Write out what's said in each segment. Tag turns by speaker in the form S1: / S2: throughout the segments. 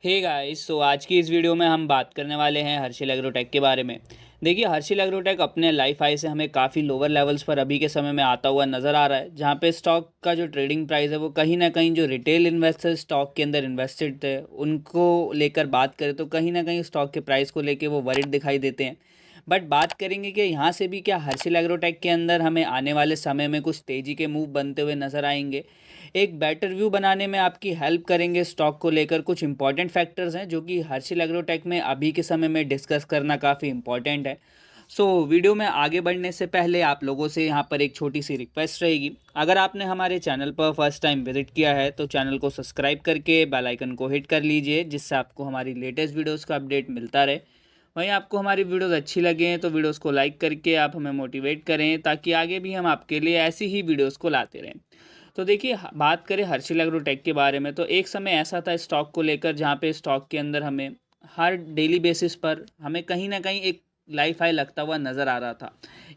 S1: Hey guys, सो आज की इस वीडियो में हम बात करने वाले हैं हर्षिल एग्रोटेक के बारे में। देखिए, हर्षिल एग्रोटेक अपने लाइफ हाई से हमें काफ़ी लोअर लेवल्स पर अभी के समय में आता हुआ नज़र आ रहा है, जहां पे स्टॉक का जो ट्रेडिंग प्राइस है वो कहीं ना कहीं जो रिटेल इन्वेस्टर स्टॉक के अंदर इन्वेस्टेड थे उनको लेकर बात करें तो कहीं ना कहीं स्टॉक के प्राइस को लेकर वो वरिड दिखाई देते हैं। बट बात करेंगे कि यहाँ से भी क्या हर्षिल एग्रोटेक के अंदर हमें आने वाले समय में कुछ तेज़ी के मूव बनते हुए नज़र आएंगे। एक बेटर व्यू बनाने में आपकी हेल्प करेंगे स्टॉक को लेकर कुछ इंपॉर्टेंट फैक्टर्स हैं जो कि हर्षिल एग्रोटेक में अभी के समय में डिस्कस करना काफ़ी इंपॉर्टेंट है। वीडियो में आगे बढ़ने से पहले आप लोगों से यहाँ पर एक छोटी सी रिक्वेस्ट रहेगी। अगर आपने हमारे चैनल पर फर्स्ट टाइम विजिट किया है तो चैनल को सब्सक्राइब करके बेल आइकन को हिट कर लीजिए, जिससे आपको हमारी लेटेस्ट वीडियोस का अपडेट मिलता रहे। वहीं आपको हमारी वीडियोस अच्छी लगें तो वीडियोस को लाइक करके आप हमें मोटिवेट करें, ताकि आगे भी हम आपके लिए ऐसी ही वीडियोस को लाते रहें। तो देखिए, बात करें हर्षिल एग्रोटेक के बारे में तो एक समय ऐसा था स्टॉक को लेकर जहाँ पे स्टॉक के अंदर हमें हर डेली बेसिस पर हमें कहीं ना कहीं एक लाइफ हाई लगता हुआ नज़र आ रहा था।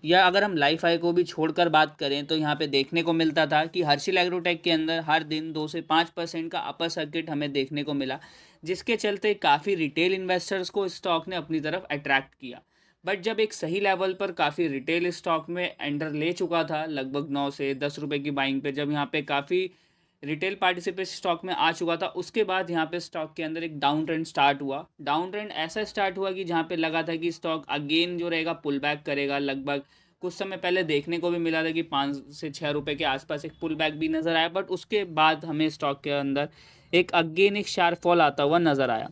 S1: या अगर हम लाइफ हाई को भी छोड़कर बात करें तो यहाँ पे देखने को मिलता था कि हर्षिल एग्रोटेक के अंदर हर दिन 2 से 5% का अपर सर्किट हमें देखने को मिला, जिसके चलते काफ़ी रिटेल इन्वेस्टर्स को स्टॉक ने अपनी तरफ अट्रैक्ट किया। बट जब एक सही लेवल पर काफ़ी रिटेल स्टॉक में एंटर ले चुका था, लगभग 9 से 10 रुपए की बाइंग पे जब यहाँ पे काफ़ी रिटेल पार्टिसिपेट स्टॉक में आ चुका था, उसके बाद यहाँ पे स्टॉक के अंदर एक डाउन ट्रेंड स्टार्ट हुआ। डाउन ट्रेंड ऐसा स्टार्ट हुआ कि जहाँ पे लगा था कि स्टॉक अगेन जो रहेगा पुल बैक करेगा। लगभग कुछ समय पहले देखने को भी मिला था कि 5 से 6 रुपए के आसपास एक पुल बैक भी नज़र आया, बट उसके बाद हमें स्टॉक के अंदर एक अगेन एक शार्प फॉल आता हुआ नज़र आया।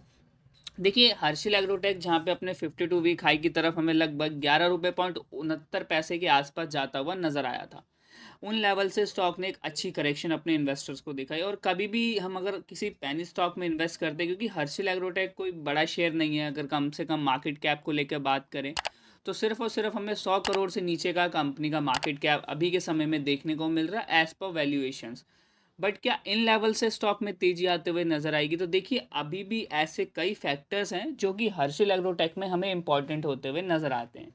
S1: देखिए, हर्षिल एग्रोटेक जहाँ पे अपने 52 वीक हाई की तरफ हमें लगभग 11 रुपये पॉइंट 69 पैसे के आसपास जाता हुआ नजर आया था। उन लेवल से स्टॉक ने एक अच्छी करेक्शन अपने इन्वेस्टर्स को दिखाई। और कभी भी हम अगर किसी पेनी स्टॉक में इन्वेस्ट करते हैं, क्योंकि हर्षिल एग्रोटेक कोई बड़ा शेयर नहीं है, अगर कम से कम मार्केट कैप को लेकर बात करें तो सिर्फ और सिर्फ हमें 100 करोड़ से नीचे का कंपनी का मार्केट कैप अभी के समय में देखने को मिल रहा है एज पर वैल्यूएशंस। बट क्या इन लेवल से स्टॉक में तेजी आते हुए नजर आएगी? तो देखिए, अभी भी ऐसे कई फैक्टर्स हैं जो कि हर्षिल एग्रोटेक में हमें इंपॉर्टेंट होते हुए नजर आते हैं।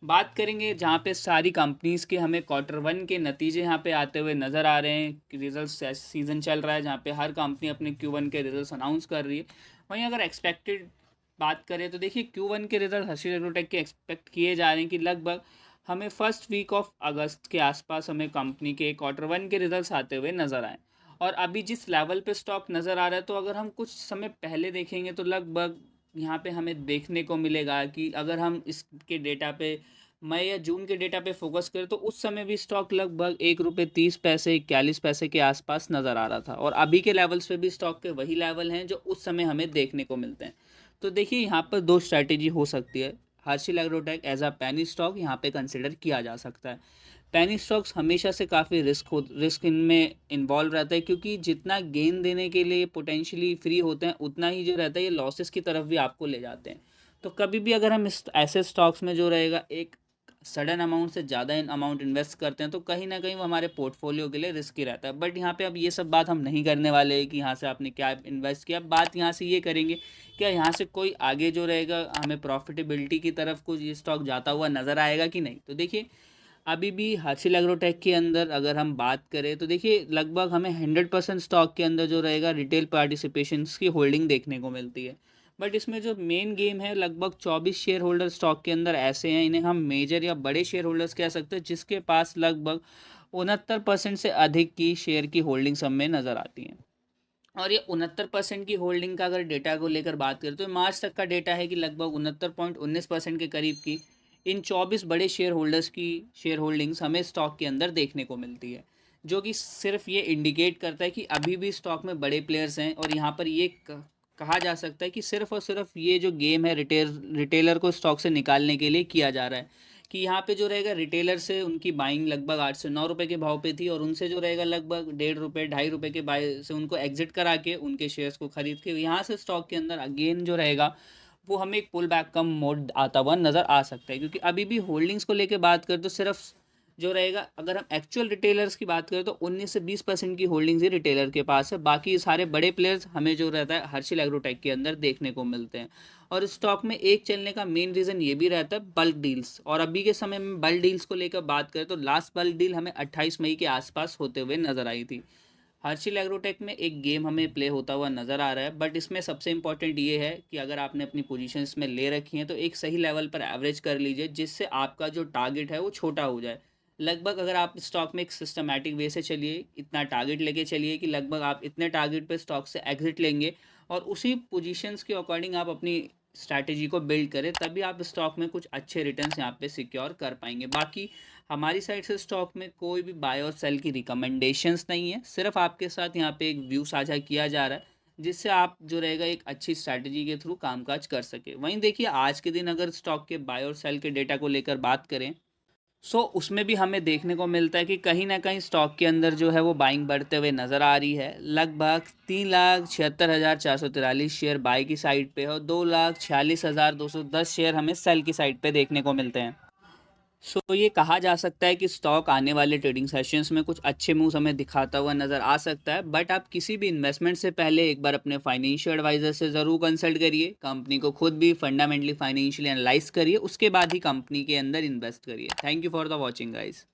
S1: बात करेंगे जहाँ पे सारी कंपनीज के हमें Q1 के नतीजे यहाँ पे आते हुए नज़र आ रहे हैं। रिजल्ट सीजन चल रहा है जहाँ पे हर कंपनी अपने Q1 के रिजल्ट्स अनाउंस कर रही है। वहीं अगर एक्सपेक्टेड बात करें तो देखिए, Q1 के रिजल्ट हर्षिल एग्रोटेक के एक्सपेक्ट किए जा रहे हैं कि लगभग हमें फर्स्ट वीक ऑफ अगस्त के आसपास हमें कंपनी के Q1 के रिजल्ट्स आते हुए नज़र आए। और अभी जिस लेवल पे स्टॉक नज़र आ रहा है, तो अगर हम कुछ समय पहले देखेंगे तो लगभग यहाँ पे हमें देखने को मिलेगा कि अगर हम इसके डेटा पे मई या जून के डेटा पे फोकस करें तो उस समय भी स्टॉक लगभग 1 रुपये 30 पैसे 41 पैसे के आसपास नज़र आ रहा था। और अभी के लेवल्स पे भी स्टॉक के वही लेवल हैं जो उस समय हमें देखने को मिलते हैं। तो देखिए, यहाँ पर दो स्ट्रैटेजी हो सकती है। हर्षिल एग्रोटेक एज अ पैनी स्टॉक यहाँ पे कंसिडर किया जा सकता है। पैनी स्टॉक्स हमेशा से काफ़ी रिस्क इनमें इन्वॉल्व रहता है, क्योंकि जितना गेन देने के लिए पोटेंशियली फ्री होते हैं उतना ही जो रहता है ये लॉसेस की तरफ भी आपको ले जाते हैं। तो कभी भी अगर हम इस ऐसे स्टॉक्स में जो रहेगा एक सडन अमाउंट से ज़्यादा इन अमाउंट इन्वेस्ट करते हैं तो कहीं ना कहीं वो हमारे पोर्टफोलियो के लिए रिस्की रहता है। बट यहाँ पे अब ये सब बात हम नहीं करने वाले हैं कि यहाँ से आपने क्या इन्वेस्ट किया। बात यहाँ से ये करेंगे क्या यहाँ से कोई आगे जो रहेगा हमें प्रॉफिटेबिलिटी की तरफ कुछ ये स्टॉक जाता हुआ नज़र आएगा कि नहीं। तो देखिए, अभी भी हर्षिल एग्रोटेक के अंदर अगर हम बात करें तो देखिए लगभग हमें 100% स्टॉक के अंदर जो रहेगा रिटेल पार्टिसिपेशंस की होल्डिंग देखने को मिलती है। बट इसमें जो मेन गेम है, लगभग 24 शेयर होल्डर स्टॉक के अंदर ऐसे हैं, इन्हें हम मेजर या बड़े शेयर होल्डर्स कह सकते हैं, जिसके पास लगभग 69% से अधिक की शेयर की होल्डिंग सब में नज़र आती है। और ये 69% की होल्डिंग का अगर डेटा को लेकर बात करें तो मार्च तक का डेटा है कि लगभग 69.19% के करीब की इन 24 बड़े शेयर होल्डर्स की शेयर होल्डिंग्स हमें स्टॉक के अंदर देखने को मिलती है, जो कि सिर्फ ये इंडिकेट करता है कि अभी भी स्टॉक में बड़े प्लेयर्स हैं। और यहाँ पर ये कहा जा सकता है कि सिर्फ और सिर्फ ये जो गेम है रिटेलर को स्टॉक से निकालने के लिए किया जा रहा है। कि यहाँ पे जो रहेगा रिटेलर से उनकी बाइंग लगभग 8 से 9 रुपए के भाव पे थी, और उनसे जो रहेगा लगभग 1.5 रुपये 2.5 रुपए के बाय से उनको एग्जिट करा के उनके शेयर्स को खरीद के यहाँ से स्टॉक के अंदर अगेन जो रहेगा वो हमें एक पुल बैक कम मोड आता हुआ नज़र आ सकता है। क्योंकि अभी भी होल्डिंग्स को लेकर बात करें तो सिर्फ जो रहेगा, अगर हम एक्चुअल रिटेलर्स की बात करें तो 19 से 20% की होल्डिंग्स ही रिटेलर के पास है। बाकी सारे बड़े प्लेयर्स हमें जो रहता है हर्षिल एग्रोटेक के अंदर देखने को मिलते हैं। और स्टॉक में एक चलने का मेन रीज़न ये भी रहता है बल्क डील्स। और अभी के समय में बल्क डील्स को लेकर बात करें तो लास्ट बल्क डील हमें 28 मई के आसपास होते हुए नजर आई थी। हर्षिल एग्रोटेक में एक गेम हमें प्ले होता हुआ नज़र आ रहा है, बट इसमें सबसे इम्पॉर्टेंट ये है कि अगर आपने अपनी पोजीशंस में ले रखी हैं तो एक सही लेवल पर एवरेज कर लीजिए, जिससे आपका जो टारगेट है वो छोटा हो जाए। लगभग अगर आप स्टॉक में एक सिस्टमैटिक वे से चलिए, इतना टारगेट लेके चलिए कि लगभग आप इतने टारगेट पे स्टॉक से एग्जिट लेंगे और उसी पोजीशंस के अकॉर्डिंग आप अपनी स्ट्रैटेजी को बिल्ड करें, तभी आप स्टॉक में कुछ अच्छे रिटर्न्स यहाँ पे सिक्योर कर पाएंगे। बाकी हमारी साइड से स्टॉक में कोई भी बाय और सेल की रिकमेंडेशंस नहीं है, सिर्फ आपके साथ यहाँ पे एक व्यू साझा किया जा रहा है, जिससे आप जो रहेगा एक अच्छी स्ट्रैटेजी के थ्रू कामकाज कर सके। वहीं देखिए आज के दिन अगर स्टॉक के बाय और सेल के डेटा को लेकर बात करें, उसमें भी हमें देखने को मिलता है कि कहीं ना कहीं स्टॉक के अंदर जो है वो बाइंग बढ़ते हुए नज़र आ रही है। लगभग 3,76,443 शेयर बाय की साइड पे है और 2,46,210 शेयर हमें सेल की साइड पे देखने को मिलते हैं। ये कहा जा सकता है कि स्टॉक आने वाले ट्रेडिंग सेशंस में कुछ अच्छे मूव्स हमें दिखाता हुआ नज़र आ सकता है, बट आप किसी भी इन्वेस्टमेंट से पहले एक बार अपने फाइनेंशियल एडवाइज़र से ज़रूर कंसल्ट करिए, कंपनी को खुद भी फंडामेंटली फाइनेंशियली एनालाइज करिए, उसके बाद ही कंपनी के अंदर इन्वेस्ट करिए। Thank you for the watching guys.